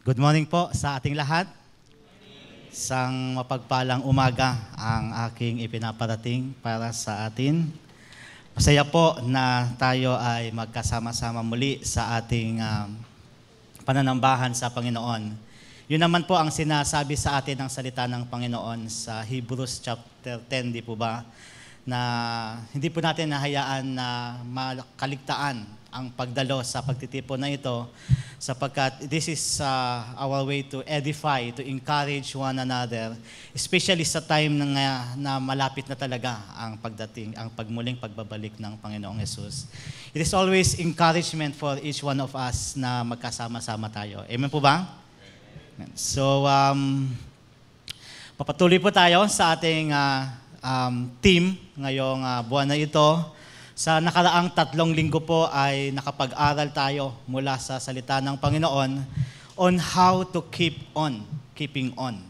Good morning po sa ating lahat. Isang mapagpalang umaga ang aking ipinaparating para sa atin. Masaya po na tayo ay magkasama-sama muli sa ating pananambahan sa Panginoon. Yun naman po ang sinasabi sa atin ng salita ng Panginoon sa Hebrews chapter 10, di po ba? Na hindi po natin nahayaan na makaligtaan ang pagdalo sa pagtitipon na ito sapagkat this is our way to edify, to encourage one another, especially sa time na malapit na talaga ang pagdating, ang pagmuling pagbabalik ng Panginoong Hesus. It is always encouragement for each one of us na magkasama-sama tayo. Amen po ba? Amen. So, papatuloy po tayo sa ating team ngayong buwan na ito. Sa nakaraang 3 linggo po ay nakapag-aral tayo mula sa salita ng Panginoon on how to keeping on.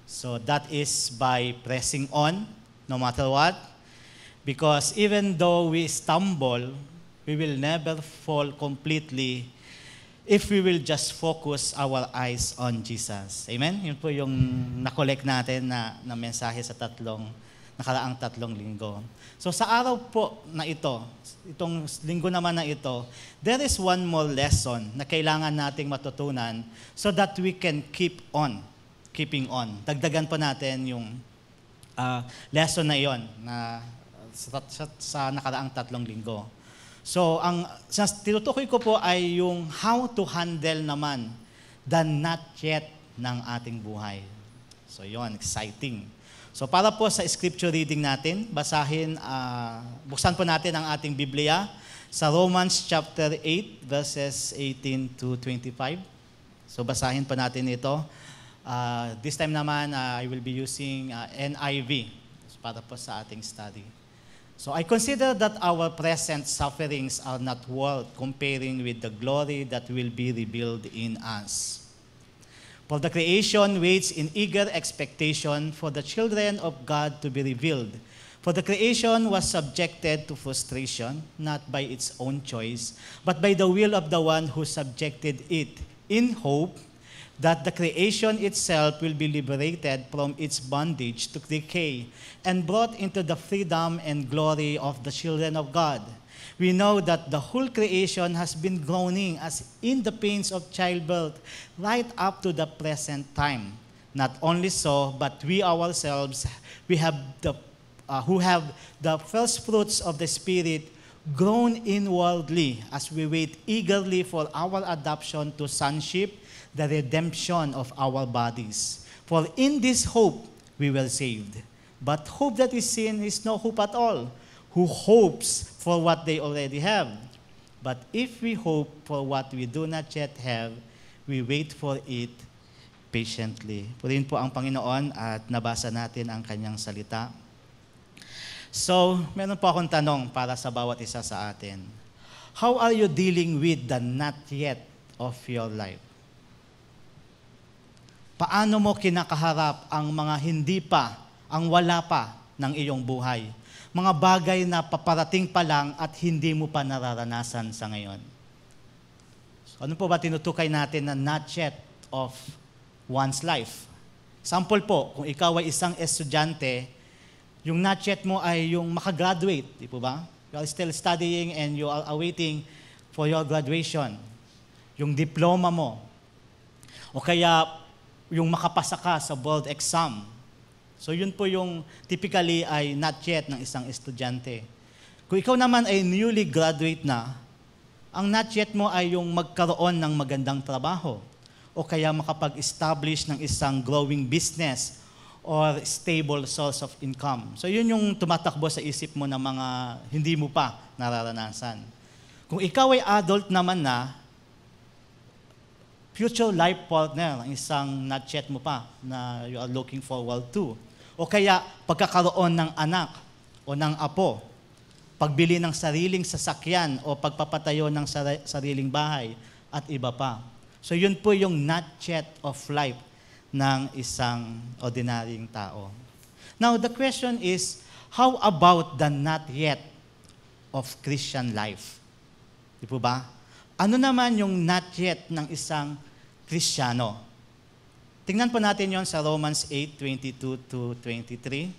So that is by pressing on, no matter what. Because even though we stumble, we will never fall completely if we will just focus our eyes on Jesus. Amen? Yun po yung nakolek natin na mensahe sa nakaraang 3 linggo. So sa araw po na ito, itong linggo naman na ito, there is one more lesson na kailangan nating matutunan so that we can keeping on. Dagdagan po natin yung lesson na iyon na sa nakaraang 3 linggo. So ang tinutukoy ko po ay yung how to handle naman the not yet ng ating buhay. So yun, exciting. So para po sa scripture reading natin, buksan po natin ang ating Biblia sa Romans chapter 8 verses 18 to 25. So basahin po natin ito. This time naman, I will be using NIV para po sa ating study. So I consider that our present sufferings are not worth comparing with the glory that will be revealed in us. For the creation waits in eager expectation for the children of God to be revealed. For the creation was subjected to frustration, not by its own choice, but by the will of the one who subjected it, in hope that the creation itself will be liberated from its bondage to decay and brought into the freedom and glory of the children of God. We know that the whole creation has been groaning as in the pains of childbirth right up to the present time. Not only so, but we ourselves, who have the first fruits of the Spirit, groan inwardly as we wait eagerly for our adoption to sonship, the redemption of our bodies. For in this hope we were saved. But hope that is seen is no hope at all. Who hopes for what they already have. But if we hope for what we do not yet have, we wait for it patiently. Purihin po ang Panginoon at nabasa natin ang kanyang salita. So, meron po akong tanong para sa bawat isa sa atin. How are you dealing with the not yet of your life? Paano mo kinakaharap ang mga hindi pa, ang wala pa ng iyong buhay? Mga bagay na paparating pa lang at hindi mo pa nararanasan sa ngayon. So, ano po ba tinutukay natin na not yet of one's life? Sample po, kung ikaw ay isang estudyante, yung not yet mo ay yung makagraduate, di po ba? You are still studying and you are awaiting for your graduation. Yung diploma mo. O kaya yung makapasa ka sa board exam. So yun po yung typically ay not yet ng isang estudyante. Kung ikaw naman ay newly graduate na, ang not yet mo ay yung magkaroon ng magandang trabaho o kaya makapag-establish ng isang growing business or stable source of income. So yun yung tumatakbo sa isip mo na mga hindi mo pa nararanasan. Kung ikaw ay adult naman na, future life partner, ang isang not yet mo pa na you are looking forward to. O kaya pagkakaroon ng anak o ng apo, pagbili ng sariling sasakyan o pagpapatayo ng sariling bahay at iba pa. So yun po yung not yet of life ng isang ordinaryong tao. Now the question is, how about the not yet of Christian life? Di po ba? Ano naman yung not yet ng isang Kristiyano. Tingnan po natin yon sa Romans 8:22-23.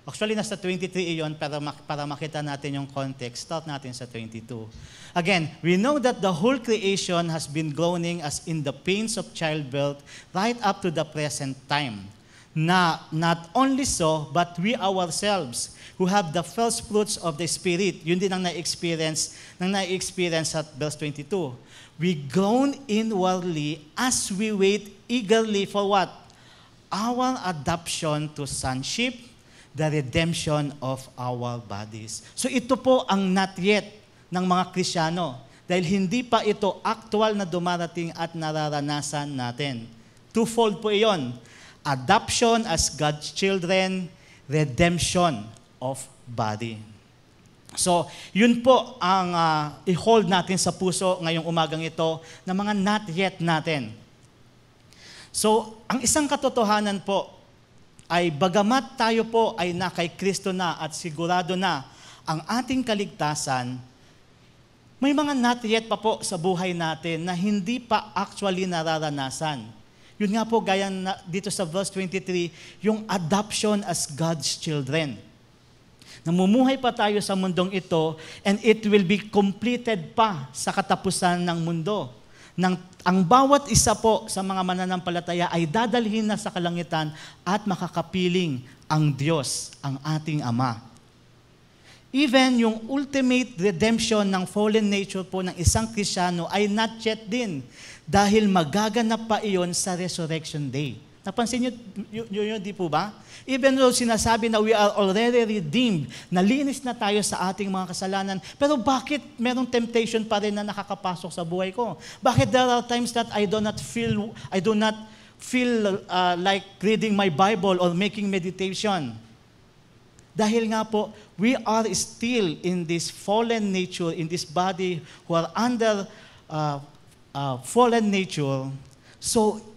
Actually, nasa 23 iyon, pero para makita natin yung context, start natin sa 22. Again, we know that the whole creation has been groaning as in the pains of childbirth right up to the present time. Not only so, but we ourselves, who have the first fruits of the Spirit, yun din ang na-experience at verse 22. We groan inwardly as we wait eagerly for what? Our adoption to sonship, the redemption of our bodies. So ito po ang not yet ng mga Kristiyano. Dahil hindi pa ito actual na dumarating at nararanasan natin. Twofold po iyon. Adoption as God's children, redemption of body. So, yun po ang i-hold natin sa puso ngayong umagang ito na mga not yet natin. So, ang isang katotohanan po ay bagamat tayo po ay na kay Kristo na at sigurado na ang ating kaligtasan, may mga not yet pa po sa buhay natin na hindi pa actually nararanasan. Yun nga po, gaya na, dito sa verse 23, yung adoption as God's children. Namumuhay pa tayo sa mundong ito and it will be completed pa sa katapusan ng mundo. Ang bawat isa po sa mga mananampalataya ay dadalhin na sa kalangitan at makakapiling ang Diyos, ang ating Ama. Even yung ultimate redemption ng fallen nature po ng isang Kristiyano ay not yet din dahil magaganap pa iyon sa Resurrection Day. Napansin niyo di po ba? Even though sinasabi na we are already redeemed, nalinis na tayo sa ating mga kasalanan, pero bakit merong temptation pa rin na nakakapasok sa buhay ko? Bakit there are times that I do not feel like reading my Bible or making meditation? Dahil nga po, we are still in this fallen nature, in this body who are under fallen nature. So,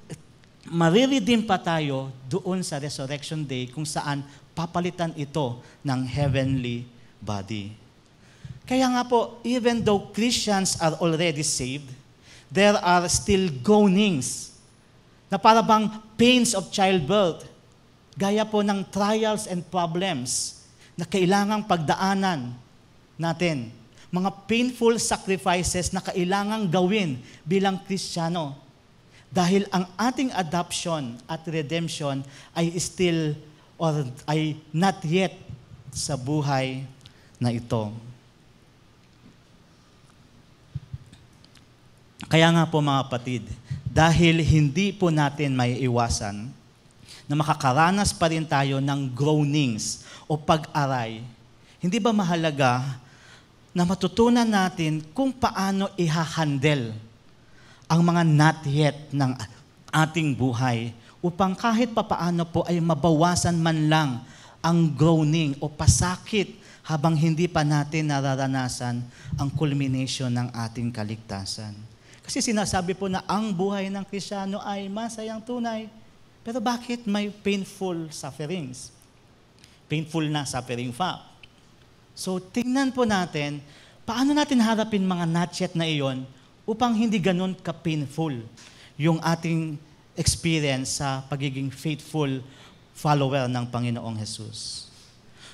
mariredeem pa tayo doon sa Resurrection Day kung saan papalitan ito ng heavenly body. Kaya nga po, even though Christians are already saved, there are still groanings na para bang pains of childbirth, gaya po ng trials and problems na kailangang pagdaanan natin. Mga painful sacrifices na kailangang gawin bilang Kristiyano. Dahil ang ating adoption at redemption ay still or ay not yet sa buhay na ito. Kaya nga po mga kapatid, dahil hindi po natin may iwasan na makakaranas pa rin tayo ng groanings o pag-aray, hindi ba mahalaga na matutunan natin kung paano i-handle ang mga not yet ng ating buhay upang kahit papaano po ay mabawasan man lang ang groaning o pasakit habang hindi pa natin nararanasan ang culmination ng ating kaligtasan. Kasi sinasabi po na ang buhay ng Kristiyano ay masayang tunay. Pero bakit may painful sufferings? Painful na suffering fa. So tingnan po natin, paano natin harapin mga not yet na iyon upang hindi ganun ka-painful yung ating experience sa pagiging faithful follower ng Panginoong Jesus.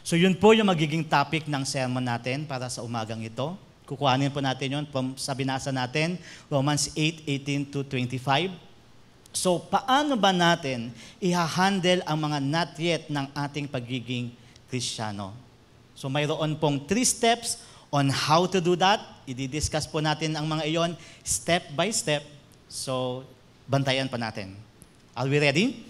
So yun po yung magiging topic ng sermon natin para sa umagang ito. Kukuhanin po natin yun from sa binasa natin, Romans 8:18-25. So paano ba natin i-handle ang mga not yet ng ating pagiging Kristiyano? So mayroon pong 3 steps on how to do that. I-discuss po natin ang mga iyon step by step. So, bantayan pa natin. Are we ready?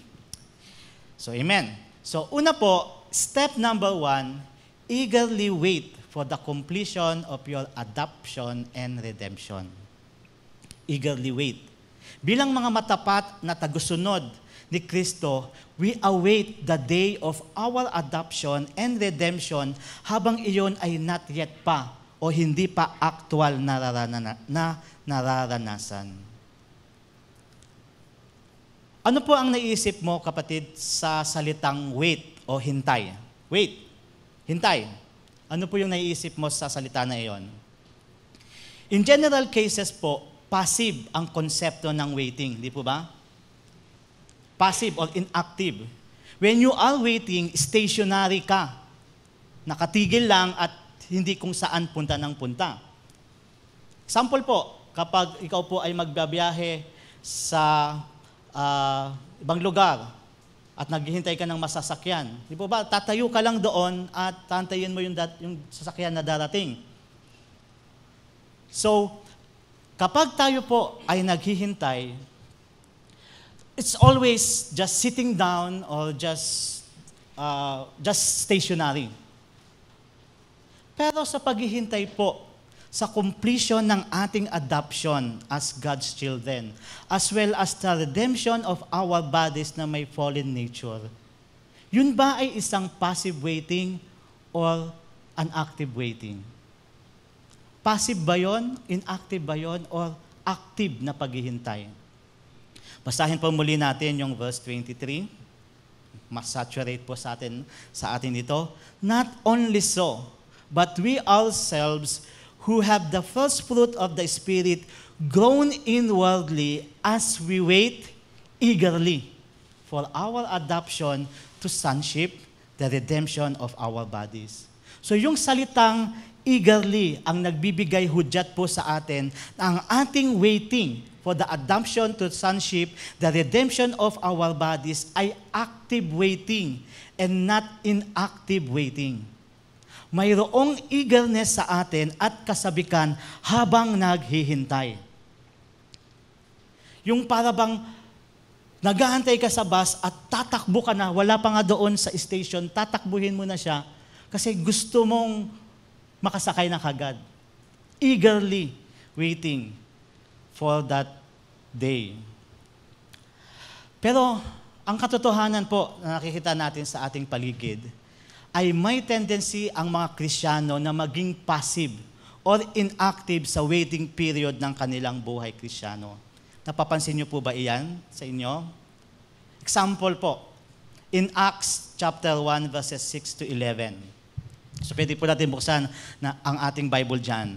So, amen. So, una po, step number 1, eagerly wait for the completion of your adoption and redemption. Eagerly wait. Bilang mga matapat na tagusunod ni Kristo, we await the day of our adoption and redemption habang iyon ay not yet pa o hindi pa actual na nararanasan. Ano po ang naisip mo, kapatid, sa salitang wait o hintay? Wait, hintay. Ano po yung naisip mo sa salita na iyon? In general cases po, passive ang konsepto ng waiting, di po ba? Passive or inactive. When you are waiting, stationary ka. Nakatigil lang at hindi kung saan punta ng punta. Example po, kapag ikaw po ay magbabiyahe sa ibang lugar at naghihintay ka ng masasakyan, di po ba, tatayo ka lang doon at tantayin mo yung sasakyan na darating. So, kapag tayo po ay naghihintay, it's always just sitting down or just stationary. Pero sa paghihintay po, sa completion ng ating adoption as God's children, as well as the redemption of our bodies na may fallen nature, yun ba ay isang passive waiting or an active waiting? Passive ba yun? Inactive ba yun? Or active na paghihintay? Basahin po muli natin yung verse 23. Mas saturate po sa atin ito. Not only so, but we ourselves who have the first fruit of the Spirit groan inwardly as we wait eagerly for our adoption to sonship, the redemption of our bodies. So yung salitang eagerly ang nagbibigay hudyat po sa atin na ang ating waiting for the adoption to sonship, the redemption of our bodies ay active waiting and not inactive waiting. Mayroong eagerness sa atin at kasabikan habang naghihintay. Yung para bang nag-aantay ka sa bus at tatakbo ka na, wala pa nga doon sa station, tatakbuhin mo na siya kasi gusto mong makasakay na kagad. Eagerly waiting for that day. Pero ang katotohanan po na nakikita natin sa ating paligid, ay may tendency ang mga Kristiyano na maging passive or inactive sa waiting period ng kanilang buhay Kristiyano. Napapansin niyo po ba iyan sa inyo? Example po, in Acts chapter 1 verses 6 to 11. So pwede po natin buksan na ang ating Bible dyan.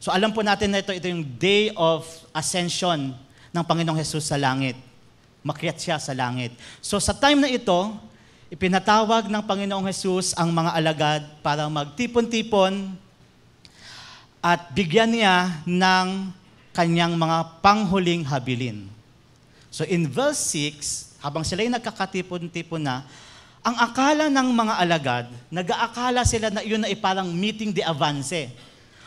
So alam po natin na ito yung day of ascension ng Panginoong Jesus sa langit. Makyat siya sa langit. So sa time na ito, ipinatawag ng Panginoong Jesus ang mga alagad para magtipon-tipon at bigyan niya ng kanyang mga panghuling habilin. So in verse 6, habang sila'y nagkakatipon-tipon na, ang akala ng mga alagad, nag-aakala sila na yun ay parang meeting de avance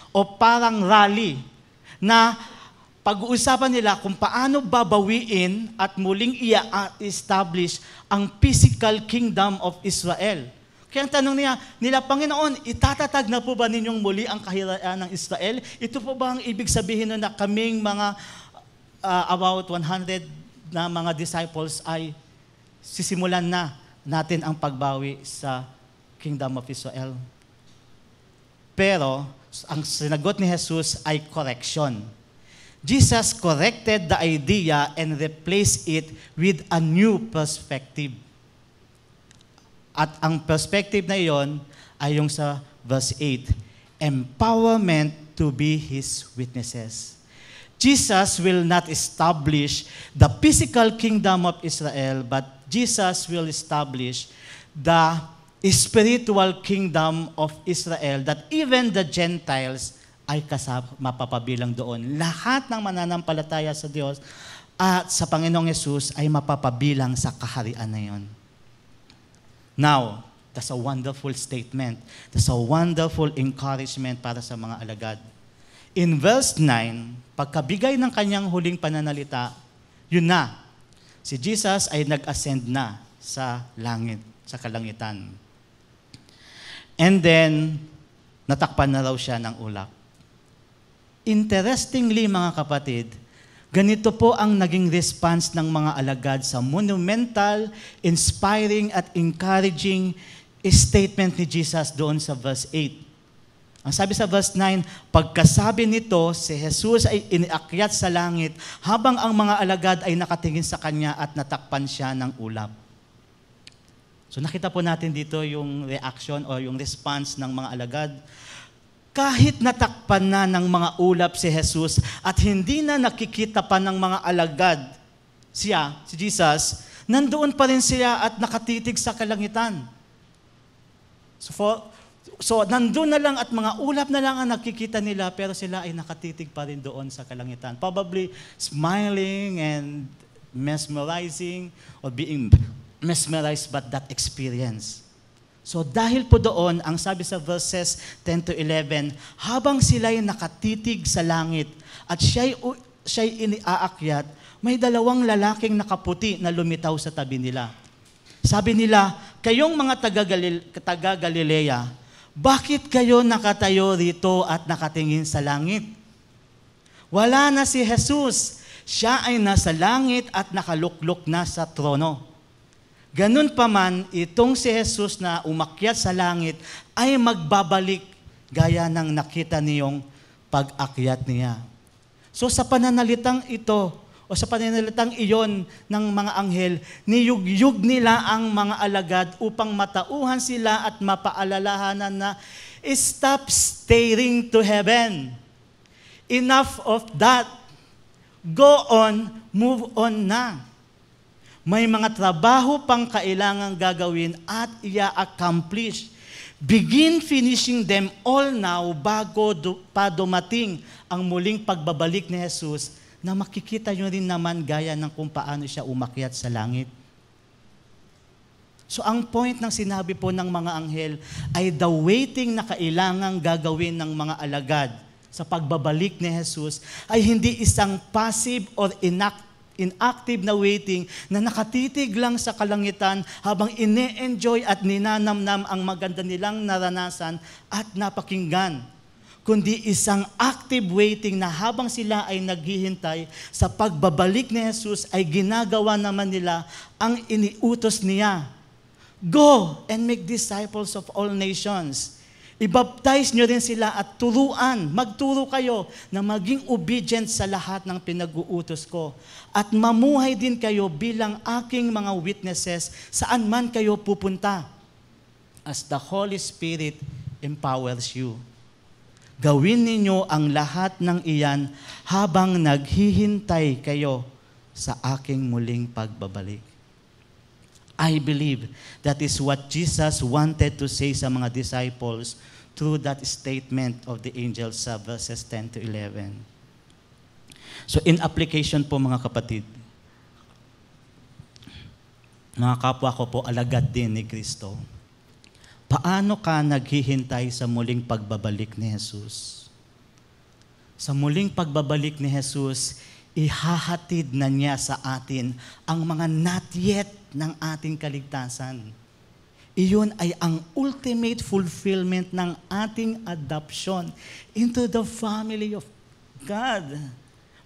o parang rally na pag-uusapan nila kung paano babawiin at muling i-establish ang physical kingdom of Israel. Kaya ang tanong nila, Panginoon, itatatag na po ba ninyong muli ang kaharian ng Israel? Ito po ba ang ibig sabihin na kaming mga about 100 na mga disciples ay sisimulan na natin ang pagbawi sa kingdom of Israel? Pero ang sinagot ni Jesus ay correction. Jesus corrected the idea and replaced it with a new perspective. At ang perspective na iyon ay yung sa verse 8, empowerment to be His witnesses. Jesus will not establish the physical kingdom of Israel, but Jesus will establish the spiritual kingdom of Israel that even the Gentiles ay mapapabilang doon. Lahat ng mananampalataya sa Diyos at sa Panginoong Yesus ay mapapabilang sa kaharian na yon. Now, that's a wonderful statement. That's a wonderful encouragement para sa mga alagad. In verse 9, pagkabigay ng kanyang huling pananalita, yun na, si Jesus ay nag-ascend na sa langit, sa kalangitan. And then, natakpan na raw siya ng ulap. Interestingly, mga kapatid, ganito po ang naging response ng mga alagad sa monumental, inspiring at encouraging statement ni Jesus doon sa verse 8. Ang sabi sa verse 9, pagkasabi nito, si Jesus ay iniakyat sa langit habang ang mga alagad ay nakatingin sa kanya at natakpan siya ng ulap. So nakita po natin dito yung reaction o yung response ng mga alagad. Kahit natakpan na ng mga ulap si Jesus at hindi na nakikita pa ng mga alagad si Jesus, nandoon pa rin siya at nakatitig sa kalangitan. So nandun na lang at mga ulap na lang ang nakikita nila, pero sila ay nakatitig pa rin doon sa kalangitan. Probably smiling and mesmerizing or being mesmerized by that experience. So dahil po doon, ang sabi sa verses 10 to 11, habang sila'y nakatitig sa langit at siya'y iniaakyat, may dalawang lalaking nakaputi na lumitaw sa tabi nila. Sabi nila, kayong mga taga-Galilea, bakit kayo nakatayo rito at nakatingin sa langit? Wala na si Jesus. Siya ay nasa langit at nakaluklok na sa trono. Ganun pa man, itong si Jesus na umakyat sa langit ay magbabalik gaya ng nakita niyong pag-akyat niya. So sa pananalitang ito, o sa pananalitang iyon ng mga anghel, niyugyug nila ang mga alagad upang matauhan sila at mapaalalahanan na stop staring to heaven. Enough of that. Go on, move on na. May mga trabaho pang kailangang gagawin at i-accomplish. Begin finishing them all now bago pa dumating ang muling pagbabalik ni Jesus na makikita nyo rin naman gaya ng kung paano siya umakyat sa langit. So ang point ng sinabi po ng mga anghel ay the waiting na kailangang gagawin ng mga alagad sa pagbabalik ni Jesus ay hindi isang passive or inactive na waiting na nakatitig lang sa kalangitan habang ine-enjoy at ninanamnam ang maganda nilang naranasan at napakinggan, kundi isang active waiting na habang sila ay naghihintay sa pagbabalik ni Jesus ay ginagawa naman nila ang iniutos niya. Go and make disciples of all nations. I-baptize nyo rin sila at turuan, magturo kayo na maging obedient sa lahat ng pinag-uutos ko. At mamuhay din kayo bilang aking mga witnesses saan man kayo pupunta. As the Holy Spirit empowers you. Gawin ninyo ang lahat ng iyan habang naghihintay kayo sa aking muling pagbabalik. I believe that is what Jesus wanted to say sa mga disciples through that statement of the angels sa verses 10 to 11. So in application po mga kapatid, mga kapwa ko po, alagad din ni Kristo. Paano ka naghihintay sa muling pagbabalik ni Jesus? Sa muling pagbabalik ni Jesus, ihahatid na niya sa atin ang mga not yet ng ating kaligtasan. Iyon ay ang ultimate fulfillment ng ating adoption into the family of God.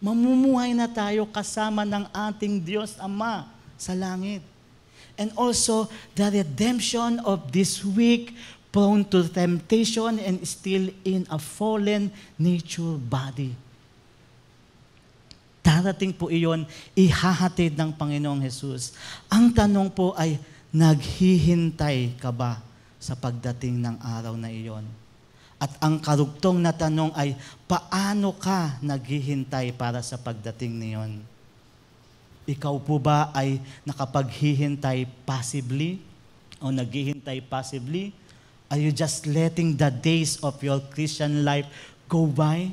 Mamumuhay na tayo kasama ng ating Diyos Ama sa langit. And also, the redemption of this weak, prone to temptation and still in a fallen nature body. Darating po iyon, ihahatid ng Panginoong Jesus. Ang tanong po ay, naghihintay ka ba sa pagdating ng araw na iyon? At ang karugtong na tanong ay, paano ka naghihintay para sa pagdating niyon? Ikaw po ba ay nakapaghihintay passively? O naghihintay passively? Are you just letting the days of your Christian life go by?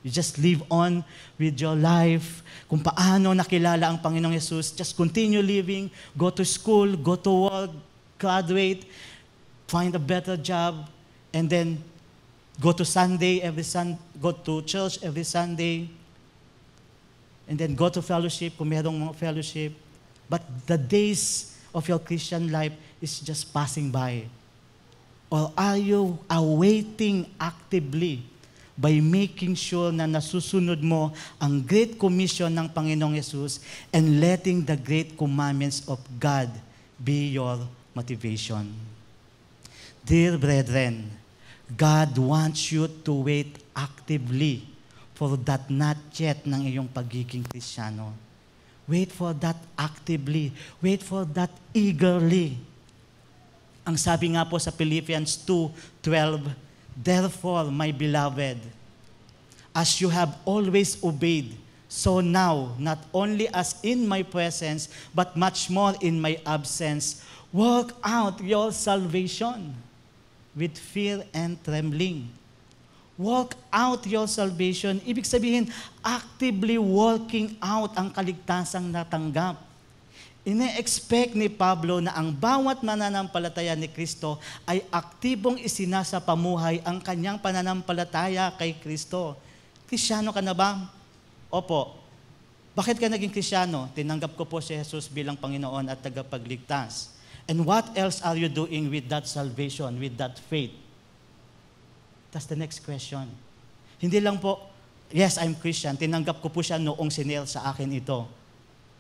You just live on with your life. Kung paano nakilala ang Panginoong Yesus, just continue living, go to school, go to work, graduate, find a better job, and then go to go to church every Sunday, and then go to fellowship kung mayroong mga fellowship. But the days of your Christian life is just passing by. Or are you awaiting actively by making sure na nasusunod mo ang Great Commission ng Panginoong Yesus and letting the great commandments of God be your motivation? Dear brethren, God wants you to wait actively for that not yet ng iyong pagiging Kristiyano. Wait for that actively. Wait for that eagerly. Ang sabi nga po sa Philippians 2:12, Therefore, my beloved, as you have always obeyed, so now, not only as in my presence, but much more in my absence, work out your salvation with fear and trembling. Work out your salvation. Ibig sabihin, actively working out ang kaligtasang natanggap. Ine-expect ni Pablo na ang bawat mananampalataya ni Kristo ay aktibong isinasapamuhay ang kanyang pananampalataya kay Kristo. Kristyano ka na ba? Opo. Bakit ka naging Kristyano? Tinanggap ko po si Jesus bilang Panginoon at tagapagligtas. And what else are you doing with that salvation, with that faith? That's the next question. Hindi lang po, yes, I'm Christian. Tinanggap ko po siya noong sinel sa akin ito.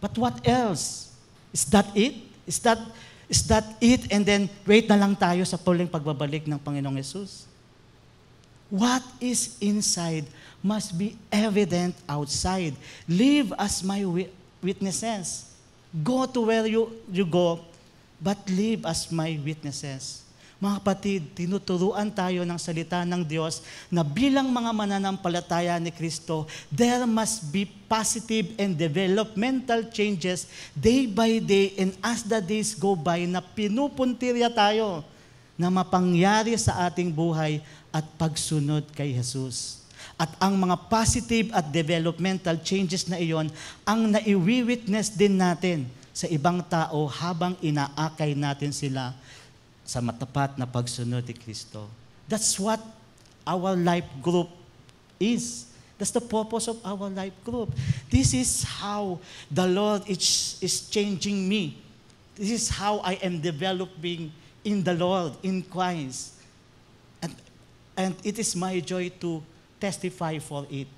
But what else? Is that it? Is that it? And then, wait na lang tayo sa puling pagbabalik ng Panginoong Yesus. What is inside must be evident outside. Live as my witnesses. Go to where you go, but live as my witnesses. Mga kapatid, tinuturuan tayo ng salita ng Diyos na bilang mga mananampalataya ni Kristo, there must be positive and developmental changes day by day, and as the days go by, na pinupuntirya tayo na mapangyari sa ating buhay at pagsunod kay Jesus. At ang mga positive at developmental changes na iyon ang naiwi-witness din natin sa ibang tao habang inaakay natin sila sa matapat na pagsunod ni Kristo. That's what our life group is. That's the purpose of our life group. This is how the Lord is changing me. This is how I am developing in the Lord, in Christ. And it is my joy to testify for it.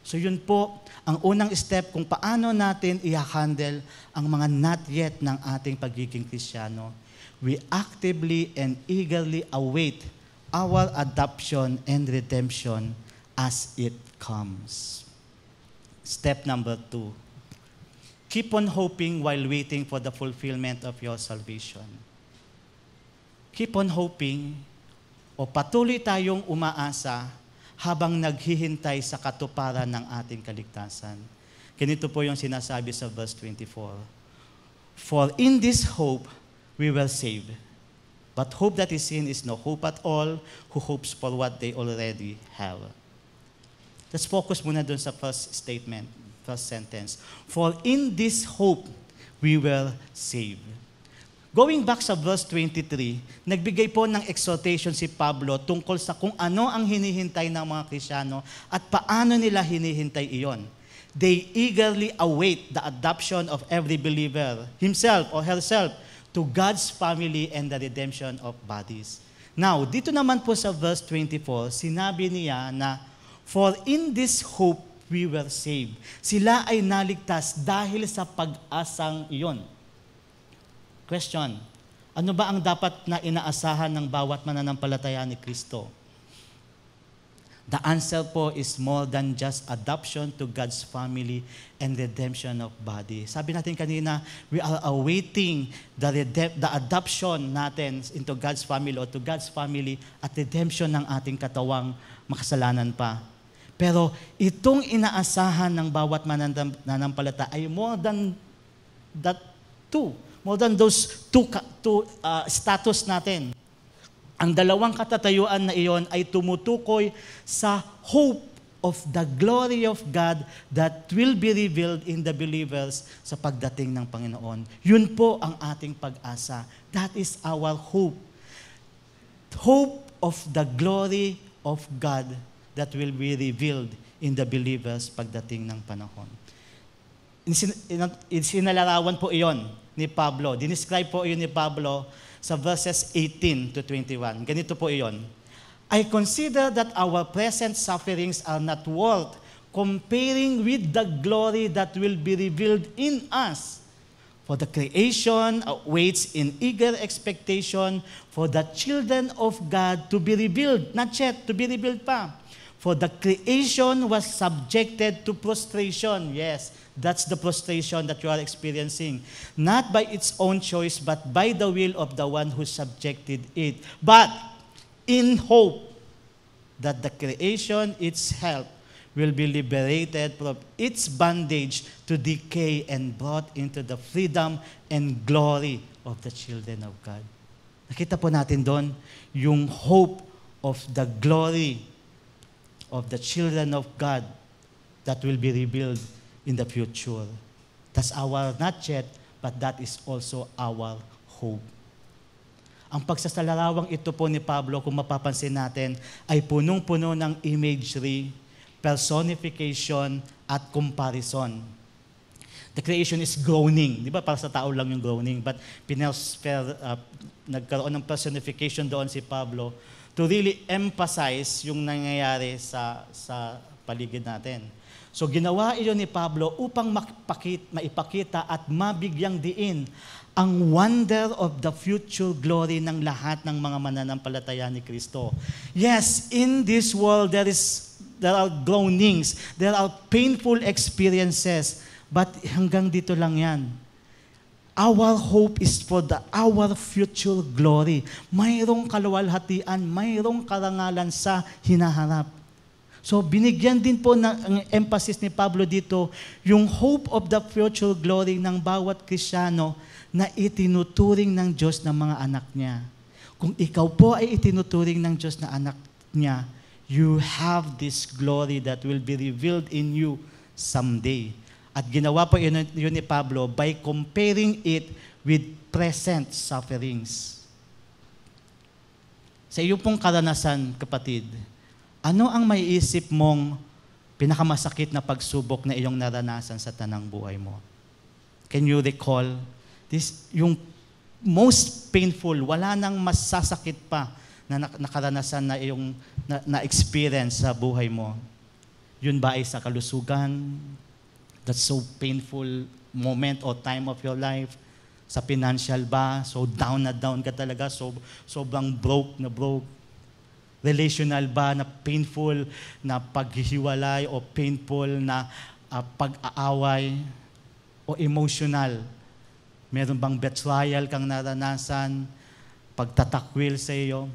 So yun po, ang unang step kung paano natin i-handle ang mga not yet ng ating pagiging Kristiyano. We actively and eagerly await our adoption and redemption as it comes. Step number 2. Keep on hoping while waiting for the fulfillment of your salvation. Keep on hoping o patuloy tayong umaasa habang naghihintay sa katuparan ng ating kaligtasan. Ganito po yung sinasabi sa verse 24. For in this hope, we will save. But hope that is seen is no hope at all who hopes for what they already have. Let's focus muna dun sa first statement, first sentence. For in this hope, we will save. Going back sa verse 23, nagbigay po ng exhortation si Pablo tungkol sa kung ano ang hinihintay ng mga Kristiyano at paano nila hinihintay iyon. They eagerly await the adoption of every believer, himself or herself, to God's family and the redemption of bodies. Now, dito naman po sa verse 24, sinabi niya na, for in this hope we were saved. Sila ay naligtas dahil sa pag-asang iyon. Question, ano ba ang dapat na inaasahan ng bawat mananampalataya ni Kristo? The answer po is more than just adoption to God's family and redemption of body. Sabi natin kanina, we are awaiting the adoption natin into God's family or to God's family at redemption ng ating katawang makasalanan pa. Pero itong inaasahan ng bawat mananampalataya ay more than those two status natin. Ang dalawang katatayuan na iyon ay tumutukoy sa hope of the glory of God that will be revealed in the believers sa pagdating ng Panginoon. Yun po ang ating pag-asa. That is our hope. Hope of the glory of God that will be revealed in the believers pagdating ng panahon. Sinalarawan po iyon ni Pablo. Dinescribe po iyon ni Pablo sa verses 18 to 21. Ganito po iyon. I consider that our present sufferings are not worth comparing with the glory that will be revealed in us. For the creation waits in eager expectation for the children of God to be revealed. Not yet, to be revealed pa. For the creation was subjected to prostration. Yes, that's the prostration that you are experiencing. Not by its own choice, but by the will of the one who subjected it. But in hope, that the creation, its help, will be liberated from its bondage to decay and brought into the freedom and glory of the children of God. Nakita po natin doon yung hope of the glory of the children of God that will be revealed in the future. That's our not yet, but that is also our hope. Ang pagsasalarawang ito po ni Pablo, kung mapapansin natin, ay punong-puno ng imagery, personification, at comparison. The creation is groaning. Di ba? Para sa tao lang yung groaning. But nagkaroon ng personification doon si Pablo to really emphasize yung nangyayari sa paligid natin. So ginawa iyon ni Pablo upang maipakita at mabigyang diin ang wonder of the future glory ng lahat ng mga mananampalataya ni Kristo. Yes, in this world there are groanings, there are painful experiences, but hanggang dito lang yan. Our hope is for our future glory. Mayroong kaluwalhatian, mayroong karangalan sa hinaharap. So binigyan din po ng emphasis ni Pablo dito, yung hope of the future glory ng bawat Kristiyano na itinuturing ng Diyos ng mga anak niya. Kung ikaw po ay itinuturing ng Diyos na anak niya, you have this glory that will be revealed in you someday. At ginawa po yun ni Pablo by comparing it with present sufferings. Sa iyo pong karanasan, kapatid, ano ang maiisip mong pinakamasakit na pagsubok na iyong naranasan sa tanang buhay mo? Can you recall yung most painful, wala nang masasakit pa na nakaranasan na iyong na-experience sa buhay mo? Yun ba ay sa kalusugan? That's so painful moment or time of your life? Sa financial ba? So down na down ka talaga? Sobrang broke na broke? Relational ba na painful na paghihiwalay o painful na pag-aaway? O emotional? Meron bang betrayal kang naranasan? Pagtatakwil sa iyo?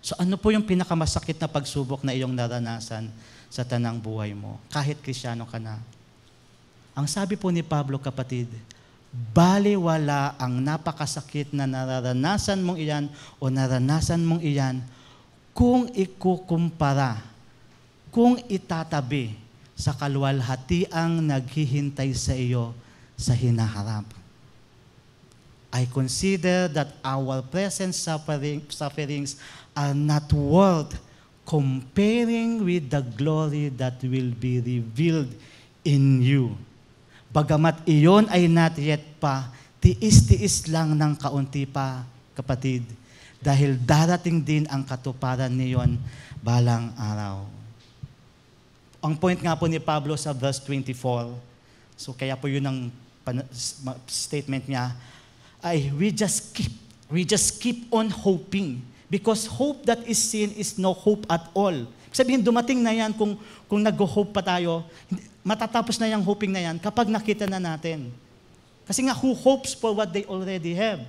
So ano po yung pinakamasakit na pagsubok na iyong naranasan sa tanang buhay mo? Kahit Kristiyano ka na. Ang sabi po ni Pablo, kapatid, baliwala ang napakasakit na nararanasan mong iyan o naranasan mong iyan kung ikukumpara, kung itatabi sa kaluwalhatiang naghihintay sa iyo sa hinaharap. I consider that our present sufferings are not worth comparing with the glory that will be revealed in you. Bagamat iyon ay not yet pa, tiis-tiis lang ng kaunti pa, kapatid, dahil darating din ang katuparan niyon balang araw. Ang point nga po ni Pablo sa verse 24, so kaya po yun ang statement niya, ay we just keep on hoping, because hope that is seen is no hope at all. Sabihin, dumating na yan kung nag-hope pa tayo, matatapos na yung hoping na yan kapag nakita na natin. Kasi nga, who hopes for what they already have?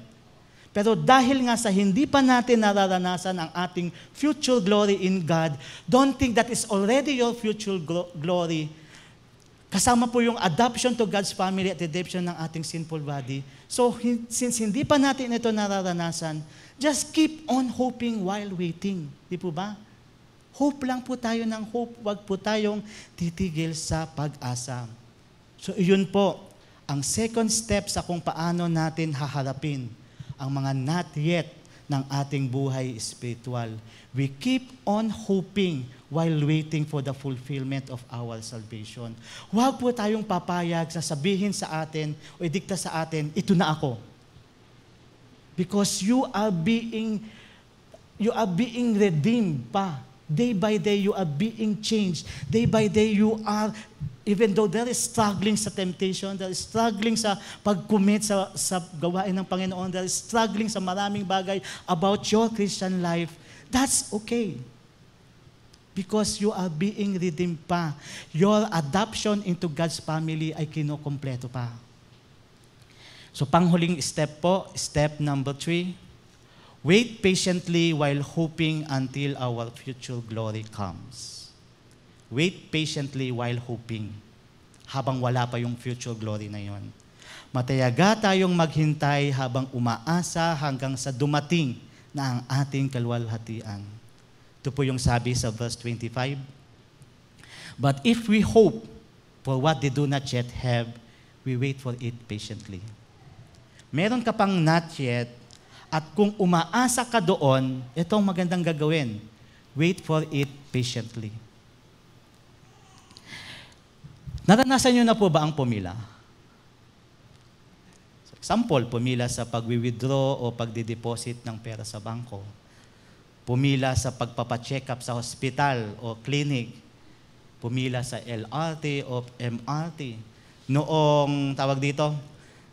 Pero dahil nga sa hindi pa natin nararanasan ang ating future glory in God, don't think that is already your future glory. Kasama po yung adoption to God's family at redemption ng ating sinful body. So, since hindi pa natin ito nararanasan, just keep on hoping while waiting. Di po ba? Hope lang po tayo ng hope. Huwag po tayong titigil sa pag-asa. So, iyon po, ang second step sa kung paano natin haharapin ang mga not yet ng ating buhay spiritual. We keep on hoping while waiting for the fulfillment of our salvation. Huwag po tayong papayag sa sabihin sa atin o idikta sa atin, ito na ako. Because you are being redeemed pa. Day by day, you are being changed. Day by day, you are, even though there is struggling sa temptation, there is struggling sa pag-commit sa gawain ng Panginoon, there is struggling sa maraming bagay about your Christian life, that's okay. Because you are being redeemed pa. Your adoption into God's family ay kinukumpleto pa. So panghuling step po, step number 3, Wait patiently while hoping until our future glory comes. Wait patiently while hoping. Habang wala pa yung future glory na yon. Matayaga tayong maghintay habang umaasa hanggang sa dumating na ang ating kaluwalhatian. Ito po yung sabi sa verse 25. But if we hope for what they do not yet have, we wait for it patiently. Meron ka pang not yet, at kung umaasa ka doon, ito ang magandang gagawin. Wait for it patiently. Naranasan nyo na po ba ang pumila? Example, pumila sa pag-withdraw o pagdideposit ng pera sa bangko. Pumila sa pagpapacheck up sa hospital o clinic. Pumila sa LRT o MRT. Noong, tawag dito,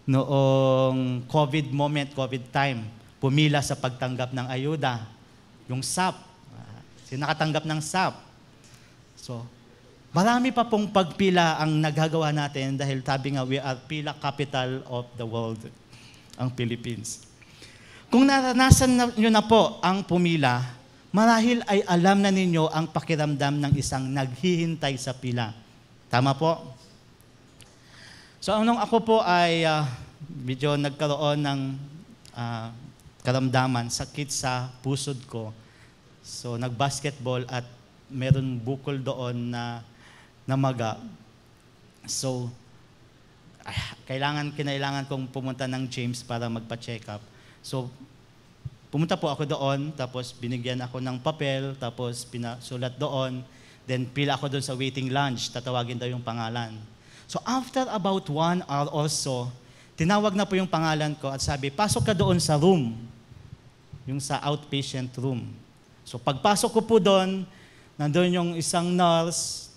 noong COVID moment, COVID time, pumila sa pagtanggap ng ayuda. Yung SAP. Sinakatanggap ng SAP. So, marami pa pong pagpila ang nagagawa natin dahil sabi nga, we are pila capital of the world, ang Philippines. Kung naranasan nyo na po ang pumila, marahil ay alam na ninyo ang pakiramdam ng isang naghihintay sa pila. Tama po? So, nung ako po ay medyo nagkaroon ng karamdaman, sakit sa pusod ko. So, nag-basketball at meron bukol doon na maga. So, kinailangan kong pumunta ng James para magpa-check up. So, pumunta po ako doon, tapos binigyan ako ng papel, tapos pinasulat doon, then pila ako doon sa waiting lounge, tatawagin daw yung pangalan. So, after about 1 hour or so, tinawag na po yung pangalan ko at sabi, pasok ka doon sa room, yung sa outpatient room. So, pagpasok ko po doon, nandun yung isang nurse,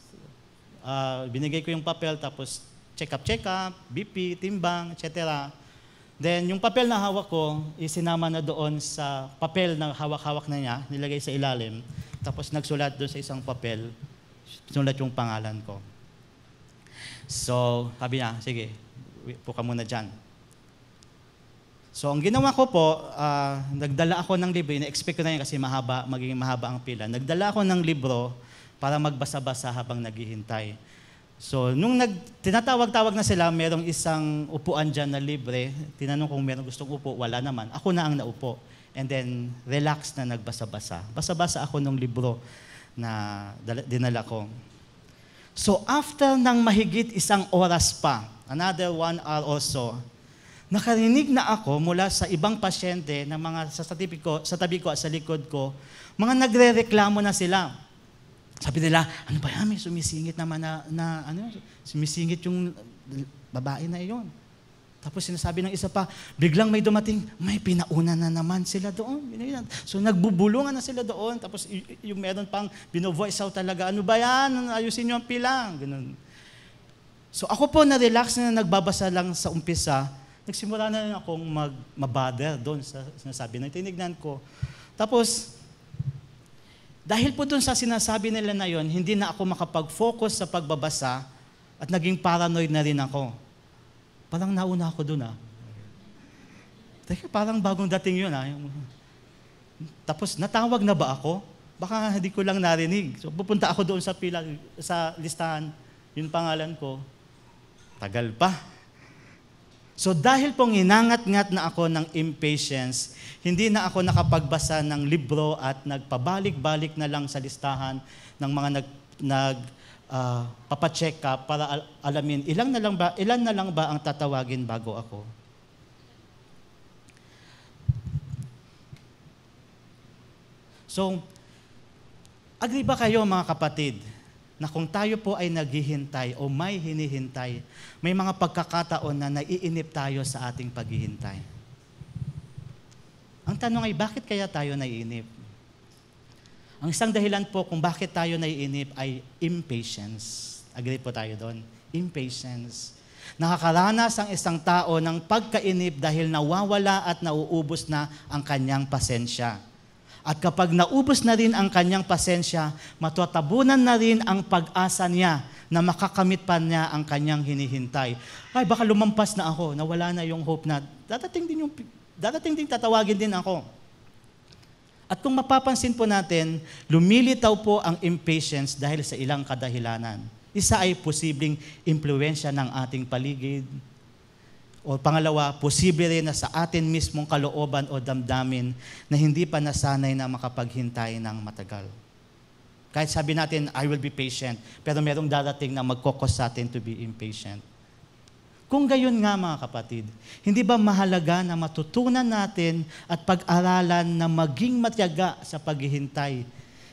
binigay ko yung papel, tapos check up, BP, timbang, etc. Then, yung papel na hawak ko, isinama na doon sa papel na hawak-hawak na niya, nilagay sa ilalim, tapos nagsulat doon sa isang papel, sinulat yung pangalan ko. So, sabi niya, sige, upo ka muna dyan. So, ang ginawa ko po, nagdala ako ng libro, ina-expect ko na yun kasi magiging mahaba ang pila. Nagdala ako ng libro, para magbasa-basa habang naghihintay. So, nung tinatawag-tawag na sila, merong isang upuan dyan na libre. Tinanong kung merong gustong upo, wala naman. Ako na ang naupo. And then, relax na nagbasa-basa. Basa-basa ako ng libro na dinala ko. So, after ng mahigit 1 oras pa, another 1 hour or so, nakarinig na ako mula sa ibang pasyente na mga sa tabi ko at sa likod ko, mga nagre-reklamo na sila. Sabi nila, ano ba yan? May sumisingit naman sumisingit yung babae na iyon. Tapos sinasabi ng isa pa, biglang may dumating, may pinauna na naman sila doon. So nagbubulungan na sila doon. Tapos yung meron pang bino-voice out talaga, ano ba yan? Ayusin nyo ang pilang. Ganun. So ako po na-relax na nagbabasa lang sa umpisa. Nagsimula na rin akong mabother doon sa sinasabi na tinignan ko. Tapos, dahil po doon sa sinasabi nila na yon, hindi na ako makapag-focus sa pagbabasa at naging paranoid na rin ako. Parang nauna ako doon Teka, parang bagong dating yun Tapos natawag na ba ako? Baka hindi ko lang narinig. So pupunta ako doon sa pila, sa listahan, yung pangalan ko. Tagal pa. So dahil pong inangat-ngat na ako ng impatience, hindi na ako nakapagbasa ng libro at nagpabalik-balik na lang sa listahan ng mga papacheck up para alamin ilan na lang ba ang tatawagin bago ako. So, agree ba kayo mga kapatid, na kung tayo po ay naghihintay o may hinihintay, may mga pagkakataon na naiinip tayo sa ating paghihintay. Ang tanong ay, bakit kaya tayo naiinip? Ang isang dahilan po kung bakit tayo naiinip ay impatience. Agree po tayo doon? Impatience. Nakakaranas ang isang tao ng pagkainip dahil nawawala at nauubos na ang kanyang pasensya. At kapag naubos na rin ang kanyang pasensya, matatabunan na rin ang pag-asa niya na makakamit pa niya ang kanyang hinihintay. Ay, baka lumampas na ako, nawala na yung hope na dadating din tatawagin din ako. At kung mapapansin po natin, lumilitaw po ang impatience dahil sa ilang kadahilanan. Isa ay posibleng impluwensya ng ating paligid. O pangalawa, posible rin na sa atin mismong kalooban o damdamin na hindi pa nasanay na makapaghintay ng matagal. Kahit sabi natin, I will be patient, pero merong darating na magkokos sa atin to be impatient. Kung gayon nga mga kapatid, hindi ba mahalaga na matutunan natin at pag-aralan na maging matyaga sa paghihintay,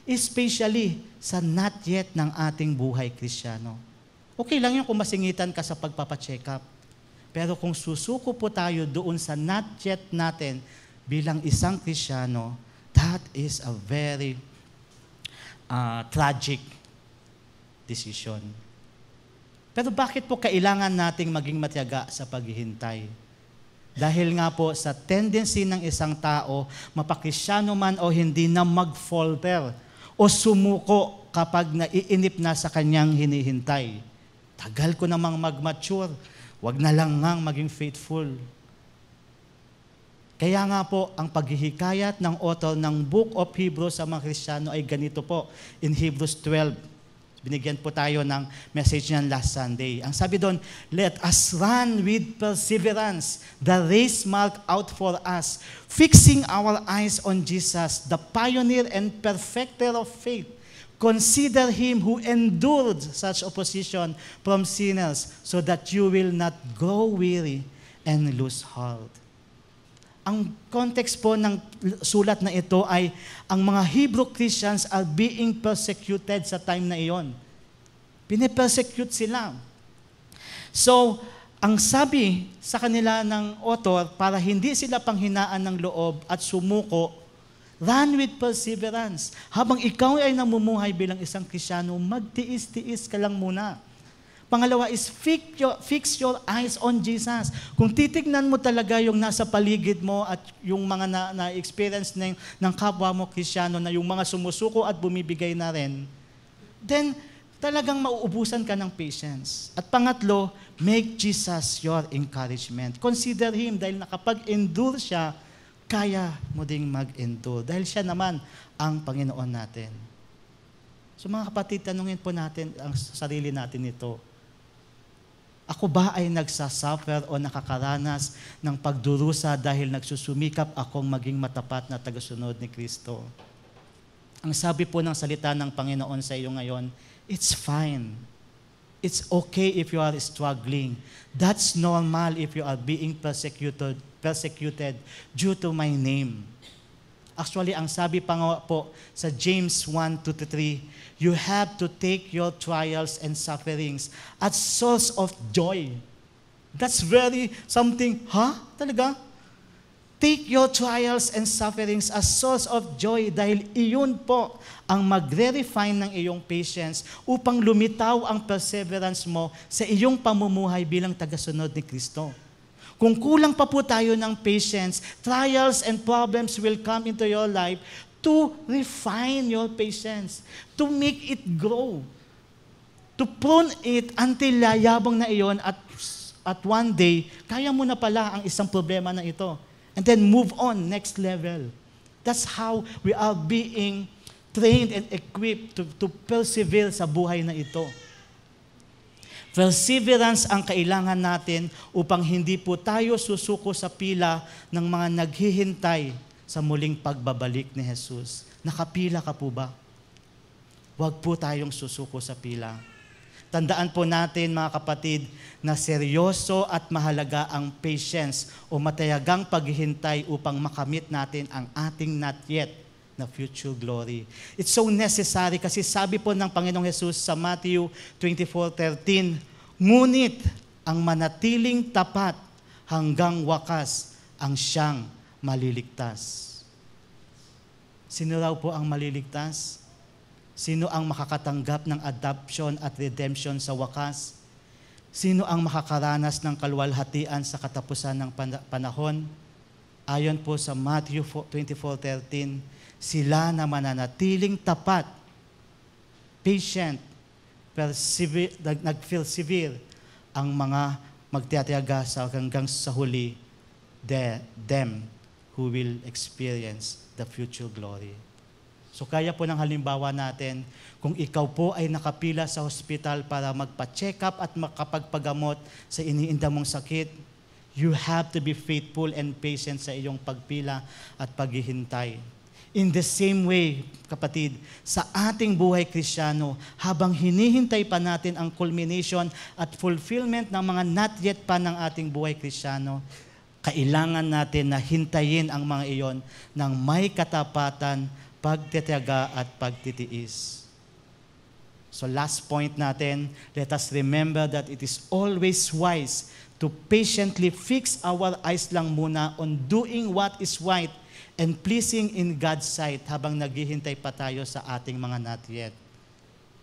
especially sa not yet ng ating buhay Kristiyano? Okay lang yun kung masingitan ka sa pagpapacheck up. Pero kung susuko po tayo doon sa not yet natin bilang isang Kristiyano, that is a very tragic decision. Pero bakit po kailangan nating maging matyaga sa paghihintay? Dahil nga po sa tendency ng isang tao, mapakristyano man o hindi, na mag-falter o sumuko kapag naiinip na sa kanyang hinihintay. Tagal ko namang mag-mature, wag na lang ngang maging faithful. Kaya nga po, ang paghihikayat ng author ng Book of Hebrews sa mga Kristiyano ay ganito po, in Hebrews 12. Binigyan po tayo ng message niyan last Sunday. Ang sabi doon, let us run with perseverance the race marked out for us, fixing our eyes on Jesus, the pioneer and perfecter of faith. Consider him who endured such opposition from sinners so that you will not grow weary and lose heart. Ang context po ng sulat na ito ay ang mga Hebrew Christians are being persecuted sa time na iyon. Pine-persecute sila. So, ang sabi sa kanila ng author, para hindi sila panghinaan ng loob at sumuko, run with perseverance. Habang ikaw ay namumuhay bilang isang Kristiyano, magtiis-tiis ka lang muna. Pangalawa is fix your eyes on Jesus. Kung titignan mo talaga yung nasa paligid mo at yung mga na-experience ng kapwa mo Kristiyano na yung mga sumusuko at bumibigay na rin, then talagang mauubusan ka ng patience. At pangatlo, make Jesus your encouragement. Consider Him dahil nakapag-endure siya, kaya mo ding mag-endure. Dahil siya naman ang Panginoon natin. So mga kapatid, tanungin po natin ang sarili natin ito. Ako ba ay nagsasuffer o nakakaranas ng pagdurusa dahil nagsusumikap akong maging matapat na tagasunod ni Kristo? Ang sabi po ng salita ng Panginoon sa iyo ngayon, it's fine. It's okay if you are struggling. That's normal if you are being persecuted due to my name. Actually, ang sabi pa nga po sa James 1:2-3, you have to take your trials and sufferings as source of joy. That's very something, Talaga? Take your trials and sufferings as source of joy dahil iyon po ang magre-refine ng iyong patience upang lumitaw ang perseverance mo sa iyong pamumuhay bilang tagasunod ni Kristo. Kung kulang pa po tayo ng patience, trials and problems will come into your life to refine your patience, to make it grow, to prune it until yayabang na iyon at one day, kaya mo na pala ang isang problema na ito. And then move on, next level. That's how we are being trained and equipped to persevere sa buhay na ito. Perseverance ang kailangan natin upang hindi po tayo susuko sa pila ng mga naghihintay sa muling pagbabalik ni Jesus. Nakapila ka po ba? Huwag po tayong susuko sa pila. Tandaan po natin mga kapatid na seryoso at mahalaga ang patience o matayagang paghihintay upang makamit natin ang ating not yet na future glory. It's so necessary kasi sabi po ng Panginoong Jesus sa Matthew 24:13, ngunit ang manatiling tapat hanggang wakas ang siyang maliligtas. Sino raw po ang maliligtas? Sino ang makakatanggap ng adoption at redemption sa wakas? Sino ang makakaranas ng kaluwalhatian sa katapusan ng panahon? Ayon po sa Matthew 24:13, sila na mananatiling tapat, patient, nag-persevere ang mga magtitiyaga hanggang sa huli, them who will experience the future glory. So kaya po ng halimbawa natin, kung ikaw po ay nakapila sa hospital para magpa-check up at makapagpagamot sa iniinda mong sakit, you have to be faithful and patient sa iyong pagpila at paghihintay. In the same way, kapatid, sa ating buhay Kristiyano, habang hinihintay pa natin ang culmination at fulfillment ng mga not yet pa ng ating buhay Kristiyano, kailangan natin na hintayin ang mga iyon ng may katapatan, pagtitiyaga at pagtitiis. So last point natin, let us remember that it is always wise to patiently fix our eyes lang muna on doing what is right and pleasing in God's sight habang naghihintay pa tayo sa ating mga not yet.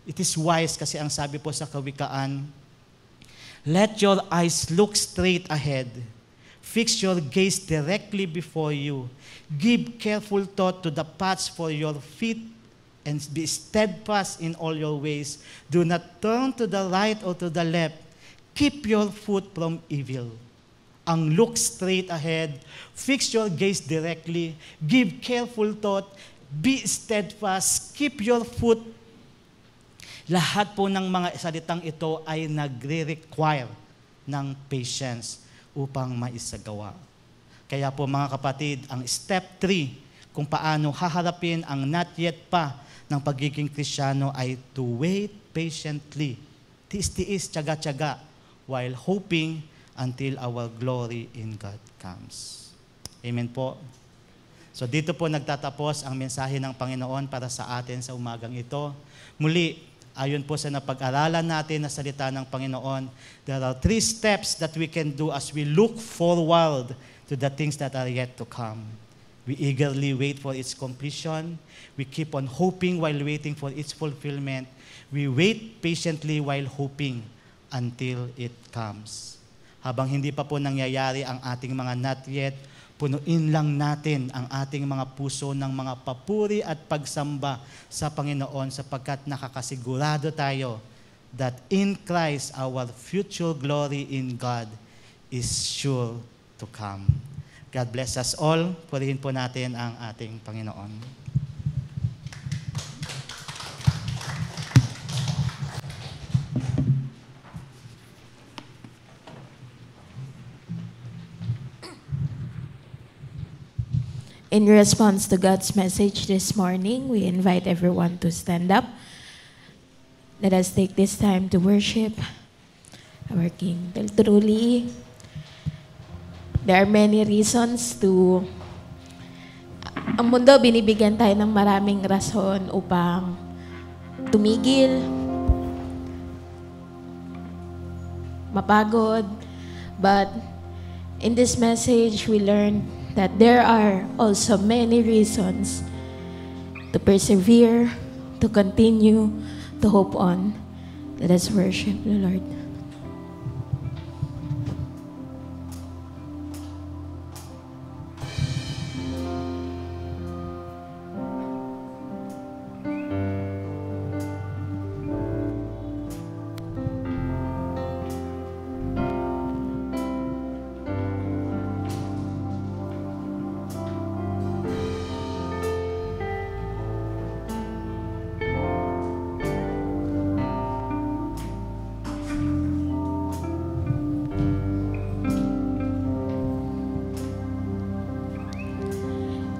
It is wise kasi ang sabi po sa Kawikaan, let your eyes look straight ahead. Fix your gaze directly before you. Give careful thought to the paths for your feet and be steadfast in all your ways. Do not turn to the right or to the left. Keep your foot from evil. Ang look straight ahead, fix your gaze directly, give careful thought, be steadfast, keep your foot. Lahat po ng mga salitang ito ay nagre-require ng patience upang maisagawa. Kaya po mga kapatid, ang step 3 kung paano haharapin ang not yet pa ng pagiging Kristiyano ay to wait patiently, tiis-tiis, tiyaga-tiyaga, while hoping until our glory in God comes. Amen po. So dito po nagtatapos ang mensahe ng Panginoon para sa atin sa umagang ito. Muli, ayon po sa napag-aralan natin na salita ng Panginoon, there are 3 steps that we can do as we look forward to the things that are yet to come. We eagerly wait for its completion. We keep on hoping while waiting for its fulfillment. We wait patiently while hoping until it comes. Habang hindi pa po nangyayari ang ating mga not yet, punuin lang natin ang ating mga puso ng mga papuri at pagsamba sa Panginoon sapagkat nakakasigurado tayo that in Christ our future glory in God is sure to come. God bless us all. Purihin po natin ang ating Panginoon. In response to God's message this morning, we invite everyone to stand up. Let us take this time to worship our King. Well, truly, there are many reasons to... Ang mundo, binibigyan tayo ng maraming rason upang tumigil, mapagod. But in this message, we learned that there are also many reasons to persevere, to continue, to hope on. Let us worship the Lord.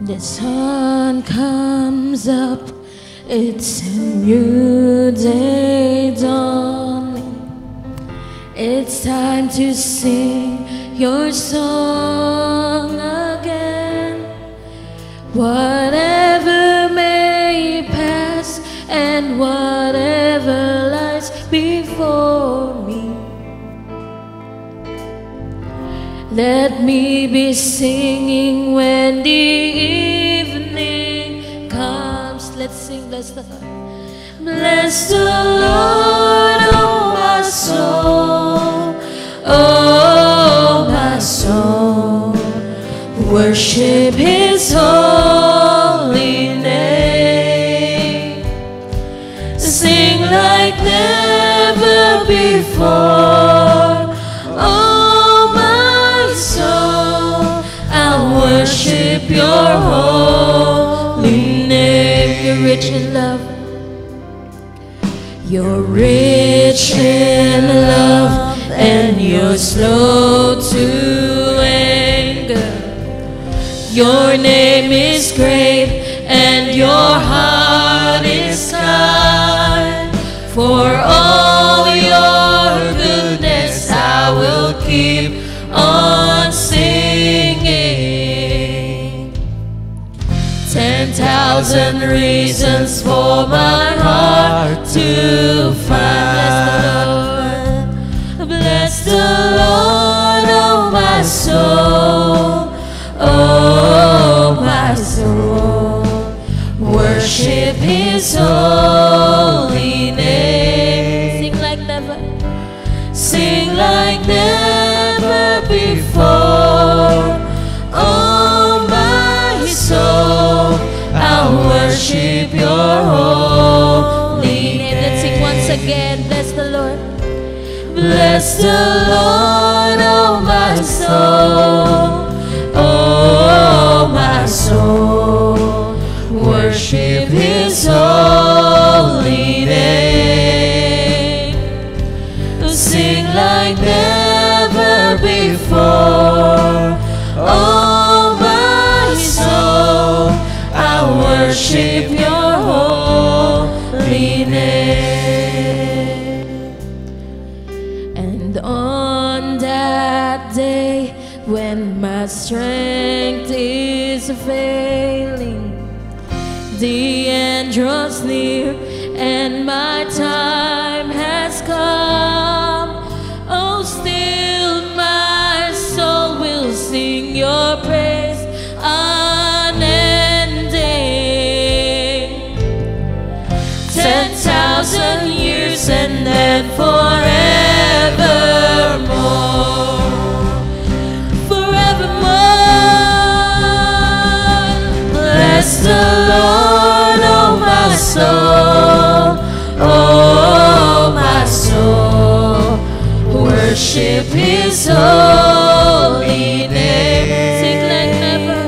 The sun comes up, it's a new day dawning. It's time to sing your song again. Whatever may pass and whatever lies before me, let me be singing when the evening comes. Let's sing, bless the Lord. Bless the Lord, oh my soul, oh my soul. Worship His holy name. Sing like never before. Oh, my soul, I'll worship worship your holy name. You're rich in love. You're rich in love, and you're slow to anger. Your name is great, and your heart is kind. For all your goodness, I will keep on singing. 10,000 reasons for my heart to find. Bless the Lord, oh my soul, oh my soul. Worship His holy name. Sing like never, sing like never before. Oh my soul, I'll worship your holy name. Let's sing once again. Bless the Lord. Bless the Lord, oh my soul, oh my soul. Worship His holy name. Sing like never before. Oh my soul, I worship your holy name. And on that day when my strength is failing, the end draws near and my time has come. Oh, still my soul will sing your praise unending. 10,000 years and then forevermore. Forevermore. Bless the Lord, oh my soul, oh my soul. Worship His holy name. Sing like never,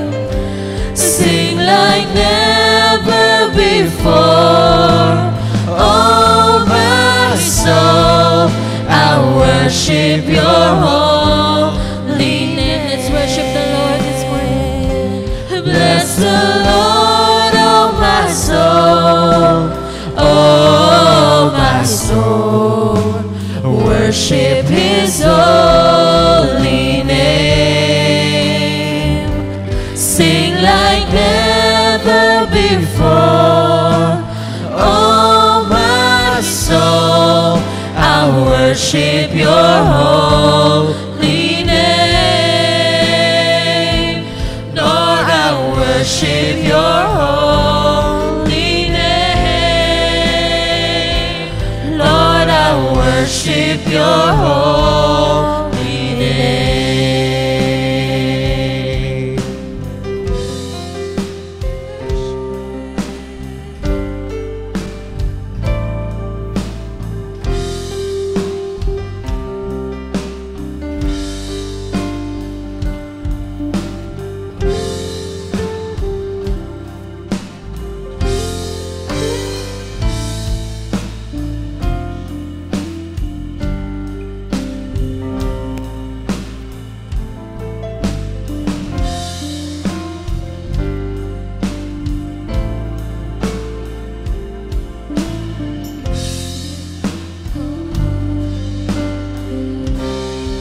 sing like never before. Oh my soul, I worship your holy name. Let's worship the Lord this morning. Bless the Lord, oh my soul, oh my soul. Worship His holy name. Sing like never before. Oh my soul, I worship your holy name. Lord, I worship your holy name. Lord, I worship your holy name.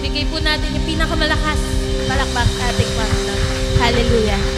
Bigay po natin yung pinakamalakas palakpak sa ating Panginoon. Hallelujah.